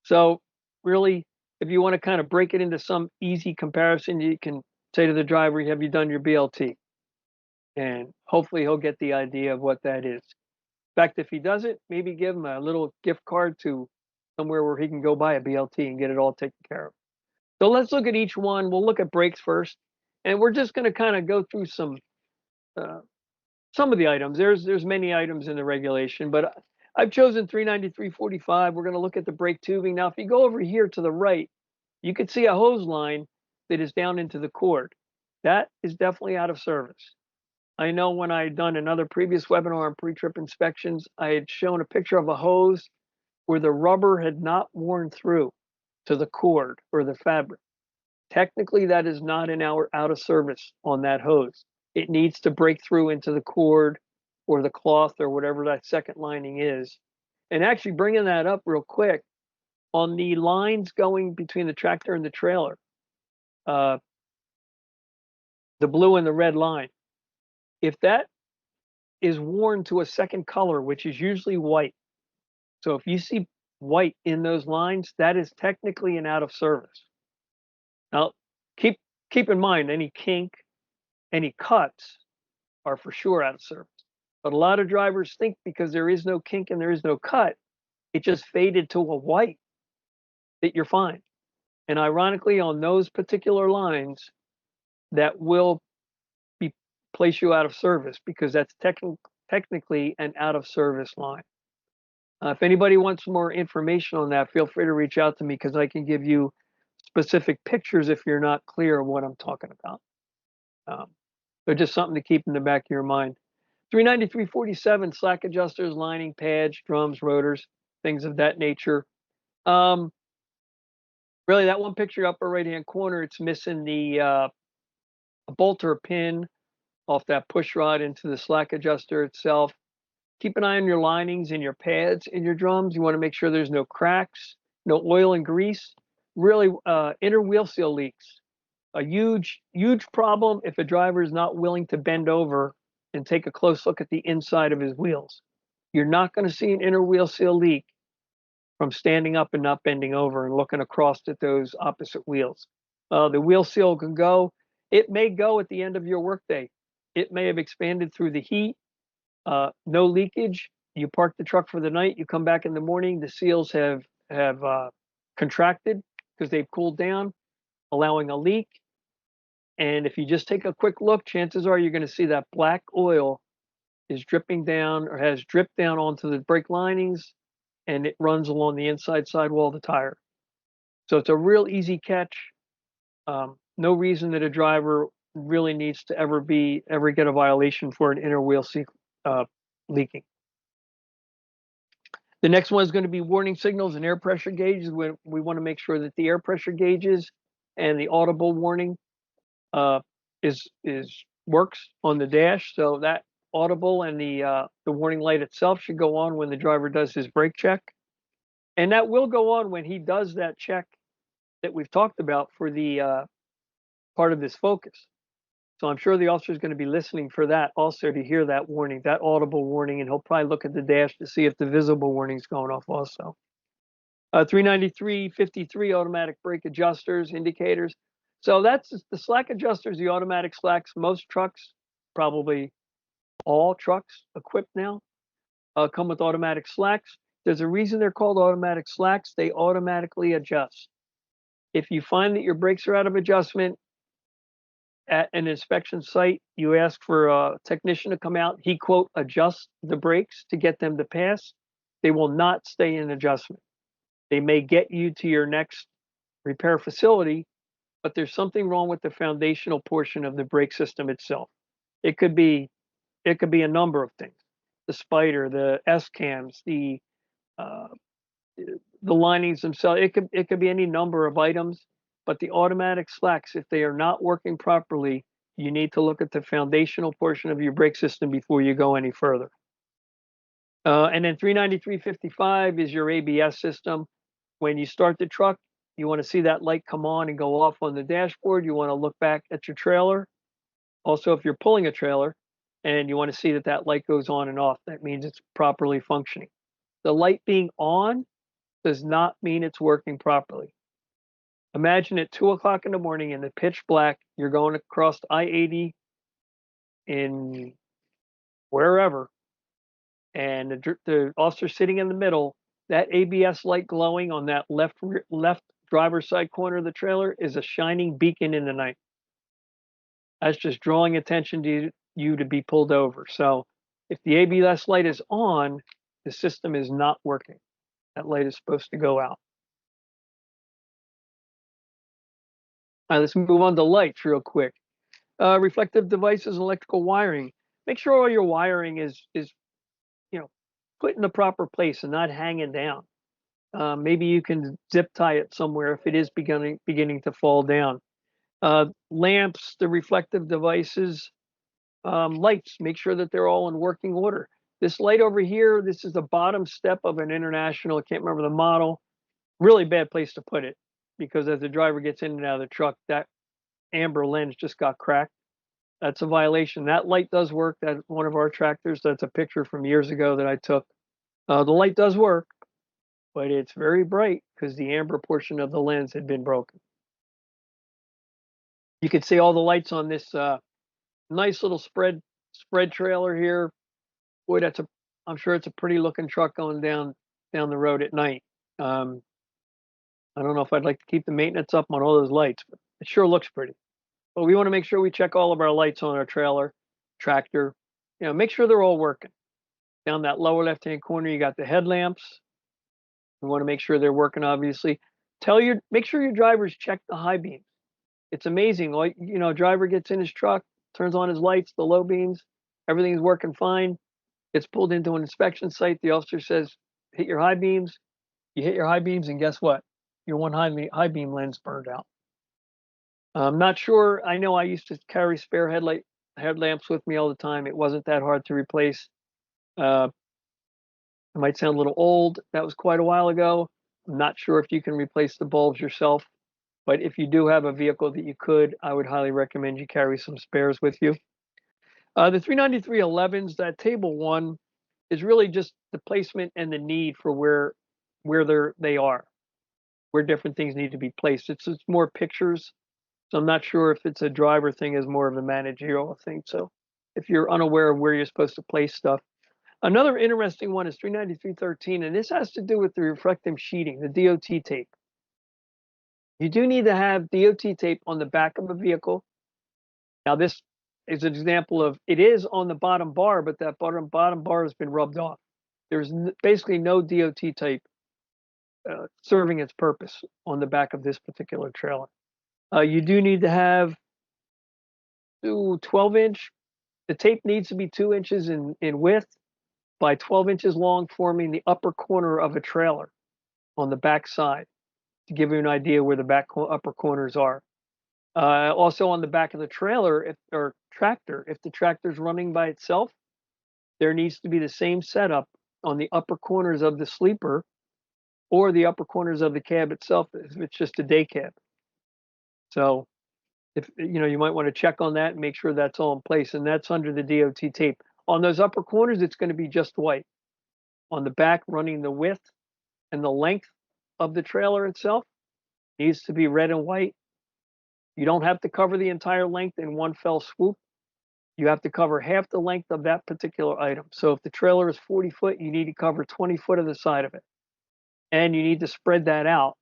So really, if you want to kind of break it into some easy comparison, you can say to the driver, have you done your BLT? And hopefully he'll get the idea of what that is. In fact, if he doesn't, maybe give him a little gift card to somewhere where he can go buy a BLT and get it all taken care of. So let's look at each one. We'll look at brakes first. And we're just going to kind of go through some of the items. There's many items in the regulation, but I've chosen 393.45. We're going to look at the brake tubing. Now, if you go over here to the right, you can see a hose line that is down into the cord. That is definitely out of service. I know when I had done another previous webinar on pre-trip inspections, I had shown a picture of a hose where the rubber had not worn through to the cord or the fabric. Technically, that is not an hour out of service on that hose. It needs to break through into the cord or the cloth or whatever that second lining is. And actually bringing that up real quick, on the lines going between the tractor and the trailer, the blue and the red line, if that is worn to a second color, which is usually white. So if you see white in those lines, that is technically an out of service. Now, keep keep in mind any kink, any cuts are for sure out of service. But a lot of drivers think because there is no kink and there is no cut, it just faded to a white that you're fine. And ironically, on those particular lines, that will be place you out of service because that's technically an out of service line. If anybody wants more information on that, feel free to reach out to me because I can give you specific pictures if you're not clear of what I'm talking about. Um, so just something to keep in the back of your mind. 393.47 slack adjusters, lining, pads, drums, rotors, things of that nature. Um, really, that one picture upper right hand corner, it's missing the a bolt or a pin off that push rod into the slack adjuster itself. Keep an eye on your linings and your pads in your drums. You want to make sure there's no cracks, no oil and grease. Really, inner wheel seal leaks. A huge problem if a driver is not willing to bend over and take a close look at the inside of his wheels. You're not going to see an inner wheel seal leak from standing up and not bending over and looking across at those opposite wheels. The wheel seal can go. It may go at the end of your workday. It may have expanded through the heat. No leakage. You park the truck for the night. You come back in the morning. The seals have contracted because they've cooled down, allowing a leak. And if you just take a quick look, chances are you're going to see that black oil is dripping down or has dripped down onto the brake linings, and it runs along the inside sidewall of the tire. So it's a real easy catch. No reason that a driver really needs to ever get a violation for an inner wheel seal leaking. The next one is going to be warning signals and air pressure gauges. We want to make sure that the air pressure gauges and the audible warning is works on the dash. So that audible and the warning light itself should go on when the driver does his brake check, and that will go on when he does that check that we've talked about for the part of this focus. So I'm sure the officer is going to be listening for that also to hear that warning, that audible warning, and he'll probably look at the dash to see if the visible warning is going off also. 393.53 automatic brake adjusters, indicators. So that's the slack adjusters, the automatic slacks. Most trucks, probably all trucks equipped now, come with automatic slacks. There's a reason they're called automatic slacks. They automatically adjust. If you find that your brakes are out of adjustment, at an inspection site, you ask for a technician to come out. He, quote, adjusts the brakes to get them to pass. They will not stay in adjustment. They may get you to your next repair facility, but there's something wrong with the foundational portion of the brake system itself. It could be a number of things: the spider, the S cams, the linings themselves. It could be any number of items. But the automatic slacks, if they are not working properly, you need to look at the foundational portion of your brake system before you go any further. And then 393.55 is your ABS system. When you start the truck, you want to see that light come on and go off on the dashboard. You want to look back at your trailer. Also, if you're pulling a trailer and you want to see that that light goes on and off, that means it's properly functioning. The light being on does not mean it's working properly. Imagine at 2 o'clock in the morning in the pitch black, you're going across I-80 in wherever, and the officer sitting in the middle, that ABS light glowing on that left driver's side corner of the trailer is a shining beacon in the night. That's just drawing attention to you to be pulled over. So if the ABS light is on, the system is not working. That light is supposed to go out. All right, let's move on to lights real quick. Reflective devices, electrical wiring. Make sure all your wiring is put in the proper place and not hanging down. Maybe you can zip tie it somewhere if it is beginning to fall down. Lamps, the reflective devices, lights. Make sure that they're all in working order. This light over here, this is the bottom step of an International. I can't remember the model. Really bad place to put it because as the driver gets in and out of the truck, that amber lens just got cracked. That's a violation. That light does work. That's one of our tractors. That's a picture from years ago that I took. The light does work, but it's very bright because the amber portion of the lens had been broken. You can see all the lights on this nice little spread trailer here. Boy, I'm sure it's a pretty looking truck going down the road at night. Um, I don't know if I'd like to keep the maintenance up on all those lights, but it sure looks pretty. But we want to make sure we check all of our lights on our trailer, tractor. Make sure they're all working. Down that lower left-hand corner, you got the headlamps. We want to make sure they're working, obviously. Make sure your drivers check the high beams. It's amazing. Driver gets in his truck, turns on his lights, the low beams, everything's working fine. Gets pulled into an inspection site. The officer says, hit your high beams. You hit your high beams, and guess what? Your one high beam lens burned out. I'm not sure. I know I used to carry spare headlamps with me all the time. It wasn't that hard to replace. Uh, it might sound a little old. That was quite a while ago. I'm not sure if you can replace the bulbs yourself, but if you do have a vehicle that you could, I would highly recommend you carry some spares with you. The 39311s, that table one, is really just the placement and the need for where they are, where different things need to be placed. It's more pictures. So I'm not sure if it's a driver thing is more of a managerial thing. So if you're unaware of where you're supposed to place stuff. Another interesting one is 39313, and this has to do with the reflective sheeting, the DOT tape. You do need to have DOT tape on the back of a vehicle. Now this is an example of, it is on the bottom bar, but that bottom bar has been rubbed off. There's basically no DOT tape serving its purpose on the back of this particular trailer. You do need to have 12-inch. The tape needs to be 2 inches in width by 12 inches long, forming the upper corner of a trailer on the back side, to give you an idea where the upper corners are. Also on the back of the trailer or tractor, if the tractor's running by itself, there needs to be the same setup on the upper corners of the sleeper or the upper corners of the cab itself if it's just a day cab. So if you might want to check on that and make sure that's all in place, and that's under the DOT tape. On those upper corners, it's going to be just white. On the back, running the width and the length of the trailer itself needs to be red and white. You don't have to cover the entire length in one fell swoop. You have to cover half the length of that particular item. So if the trailer is 40 foot, you need to cover 20 foot of the side of it. And you need to spread that out,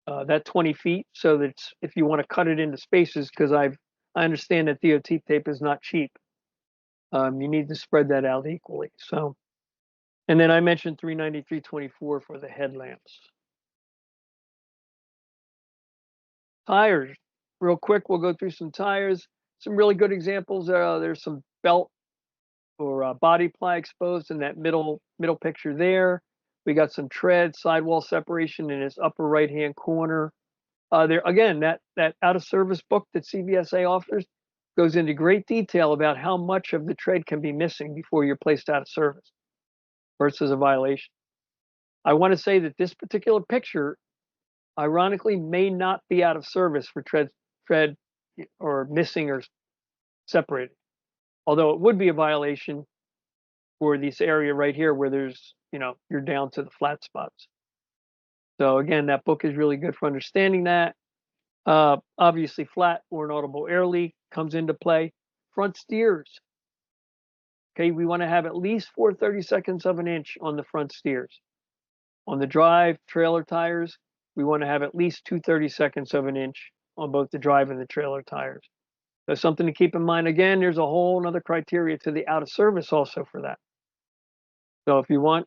that 20 feet, so that if you want to cut it into spaces, because I understand that DOT tape is not cheap. You need to spread that out equally. So, and then I mentioned 39324 for the headlamps. Tires, real quick, we'll go through some tires. Some really good examples. There's some belt or body ply exposed in that middle picture there. We got some tread, sidewall separation in its upper right-hand corner. There again, that out of service book that CVSA offers goes into great detail about how much of the tread can be missing before you're placed out of service versus a violation. I want to say that this particular picture, ironically, may not be out of service for tread or missing or separated, although it would be a violation for this area right here where there's, you're down to the flat spots. So again, that book is really good for understanding that. Obviously, flat or an audible air leak comes into play. Front steers. Okay, we want to have at least 4/32 of an inch on the front steers. On the drive trailer tires, we want to have at least 2/32 of an inch on both the drive and the trailer tires. So something to keep in mind. Again, there's a whole other criteria to the out of service also for that. So if you want,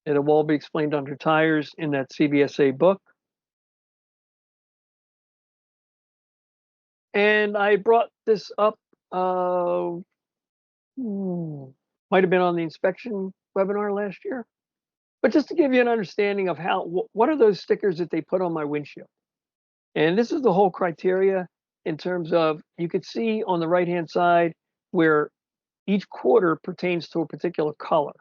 it'll all be explained under tires in that CVSA book. And I brought this up, might have been on the inspection webinar last year, but just to give you an understanding of what are those stickers that they put on my windshield. And this is the whole criteria in terms of, you could see on the right-hand side where each quarter pertains to a particular color.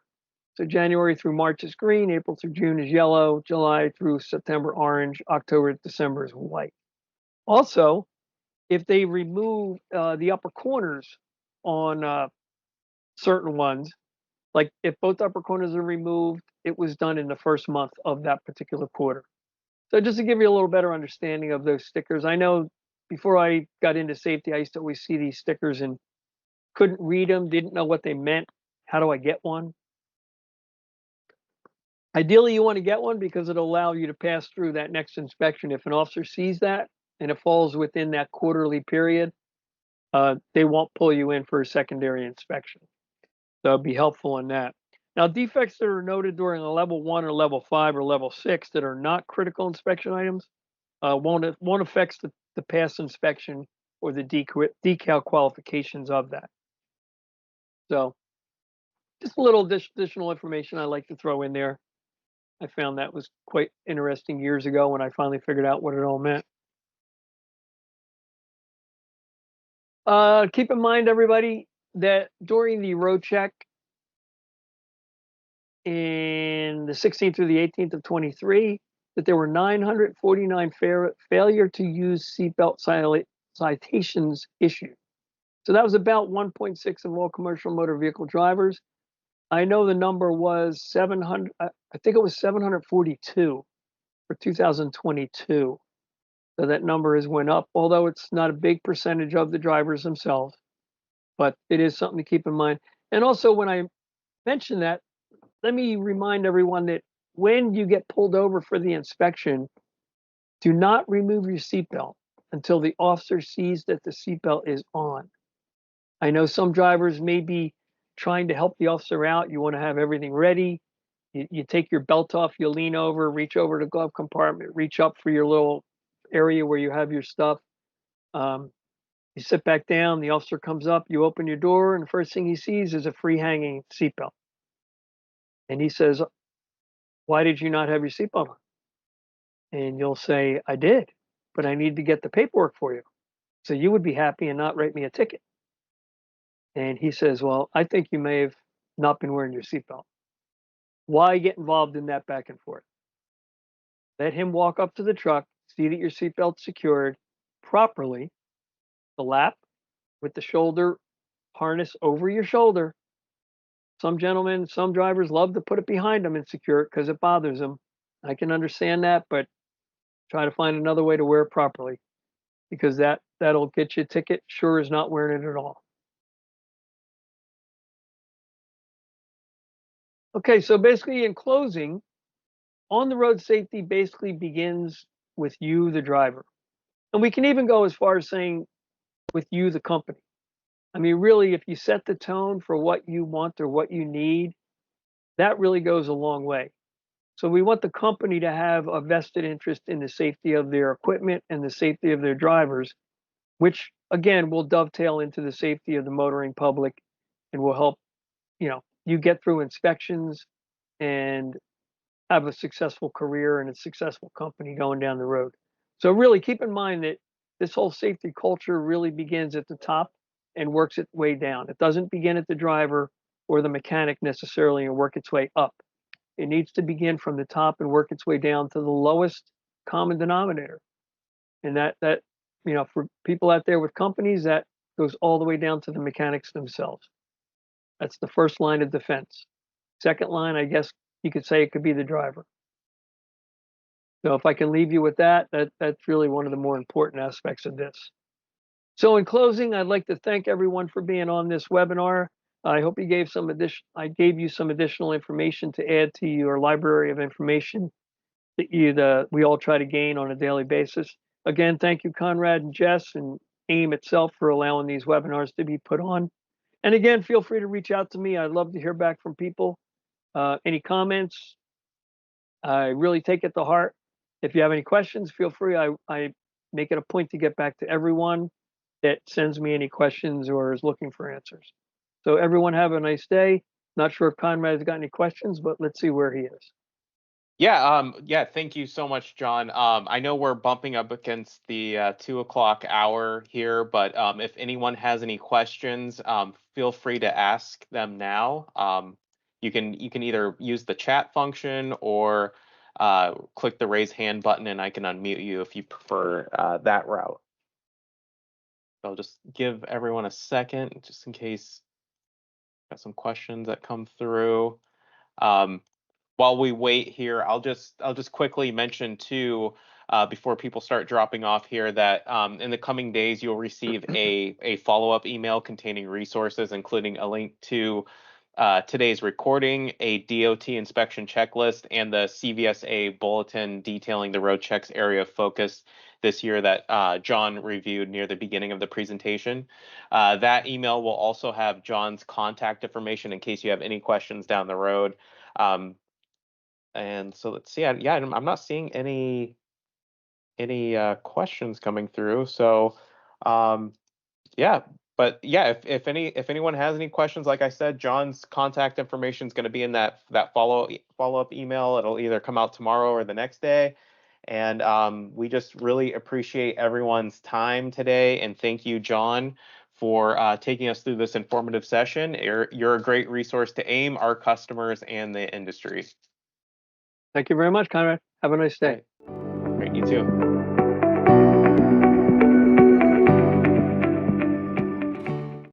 So January through March is green, April through June is yellow, July through September orange, October to December is white. Also, if they remove the upper corners on certain ones, like if both upper corners are removed it was done in the first month of that particular quarter. So just to give you a little better understanding of those stickers, I know before I got into safety, I used to always see these stickers and couldn't read them, didn't know what they meant. How do I get one? Ideally, you want to get one because it'll allow you to pass through that next inspection. If an officer sees that and it falls within that quarterly period, they won't pull you in for a secondary inspection. So it'll be helpful in that. Now, defects that are noted during a level 1 or level 5 or level 6 that are not critical inspection items won't affect the pass inspection or the decal qualifications of that. So just a little additional information I like to throw in there. I found that was quite interesting years ago when I finally figured out what it all meant. Keep in mind, everybody, that during the road check in the 16th through the 18th of 23, that there were 949 failure to use seatbelt citations issued. So that was about 1.6 of all commercial motor vehicle drivers. I know the number was 700. I think it was 742 for 2022. So that number has went up, although it's not a big percentage of the drivers themselves, but it is something to keep in mind. And also, when I mention that, let me remind everyone that when you get pulled over for the inspection, do not remove your seatbelt until the officer sees that the seatbelt is on. I know some drivers may be trying to help the officer out. You want to have everything ready. You take your belt off, you lean over, reach over to the glove compartment, reach up for your little area where you have your stuff. You sit back down, the officer comes up, you open your door, and the first thing he sees is a free hanging seatbelt. And he says, "Why did you not have your seatbelt on?" And you'll say, "I did, but I need to get the paperwork for you. So you would be happy and not write me a ticket." And he says, "Well, I think you may have not been wearing your seatbelt." Why get involved in that back and forth? Let him walk up to the truck, see that your seatbelt's secured properly, the lap with the shoulder harness over your shoulder. Some gentlemen, some drivers love to put it behind them and secure it because it bothers them. I can understand that, but try to find another way to wear it properly because that'll get you a ticket. Sure as not wearing it at all. Okay, so basically in closing, on the road safety basically begins with you, the driver. And we can even go as far as saying with you, the company. I mean, really, if you set the tone for what you want or what you need, that really goes a long way. So we want the company to have a vested interest in the safety of their equipment and the safety of their drivers, which again will dovetail into the safety of the motoring public and will help, you get through inspections and have a successful career and a successful company going down the road. So really keep in mind that this whole safety culture really begins at the top and works its way down. It doesn't begin at the driver or the mechanic necessarily and work its way up. It needs to begin from the top and work its way down to the lowest common denominator. And that for people out there with companies, that goes all the way down to the mechanics themselves. That's the first line of defense. Second line, I guess you could say it could be the driver. So if I can leave you with that's really one of the more important aspects of this. So in closing, I'd like to thank everyone for being on this webinar. I hope I gave you some additional information to add to your library of information that we all try to gain on a daily basis. Again, thank you, Conrad and Jess and AIM itself for allowing these webinars to be put on. And again, feel free to reach out to me. I'd love to hear back from people. Any comments? I really take it to heart. If you have any questions, feel free. I make it a point to get back to everyone that sends me any questions or is looking for answers. So everyone have a nice day. Not sure if Conrad's got any questions, but let's see where he is. Yeah, thank you so much, John. I know we're bumping up against the 2 o'clock hour here, but if anyone has any questions, feel free to ask them now. You can either use the chat function or click the raise hand button, and I can unmute you if you prefer that route. I'll just give everyone a second, just in case got some questions that come through. while we wait here, I'll just quickly mention too, before people start dropping off here, that in the coming days you'll receive a follow-up email containing resources, including a link to today's recording, a DOT inspection checklist, and the CVSA bulletin detailing the road checks area of focus this year that John reviewed near the beginning of the presentation. That email will also have John's contact information in case you have any questions down the road. And so let's see. Yeah, I'm not seeing any questions coming through. So yeah, but yeah, if anyone has any questions, like I said, John's contact information is going to be in that follow-up email. It'll either come out tomorrow or the next day. And we just really appreciate everyone's time today, and thank you, John, for taking us through this informative session. You're a great resource to AIM, our customers, and the industry. Thank you very much, Conrad. Have a nice day. Great, you too.